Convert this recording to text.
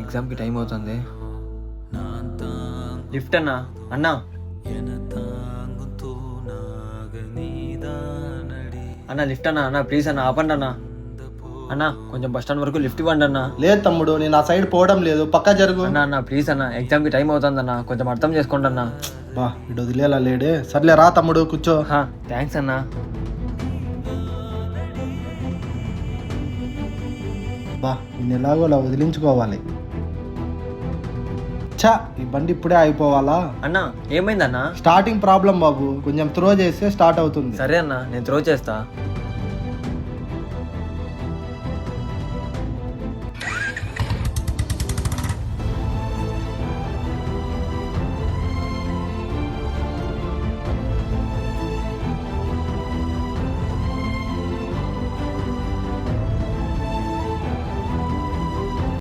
ఎగ్జామ్కి టైం అవుతుంది. లిఫ్ట్ అన్నా. అన్నా అన్న లిఫ్ట్ అన్నా. అన్న ప్లీజ్ అన్న ఆపండి అన్న. అన్న కొంచెం బస్ స్టాండ్ వరకు లిఫ్ట్ ఇవ్వండి అన్న. లేదు తమ్ముడు, నేను ఆ సైడ్ పోవడం లేదు, పక్కా జరుగు. అన్న అన్న ప్లీజ్ అన్న, ఎగ్జామ్కి టైం అవుతుంది అన్న, కొంచెం అర్థం చేసుకోండి అన్న. బా ఇటు వదిలేలా లేడే. సర్లే రా తమ్ముడు, కూర్చో. థ్యాంక్స్ అన్న. బా నేను ఎలాగోలా వదిలించుకోవాలి. చా ఈ బండి ఇప్పుడే అయిపోవాలా? అన్న ఏమైందన్నా? స్టార్టింగ్ ప్రాబ్లం బాబు, కొంచెం త్రో చేస్తే స్టార్ట్ అవుతుంది. సరే అన్న, నేను త్రో చేస్తా.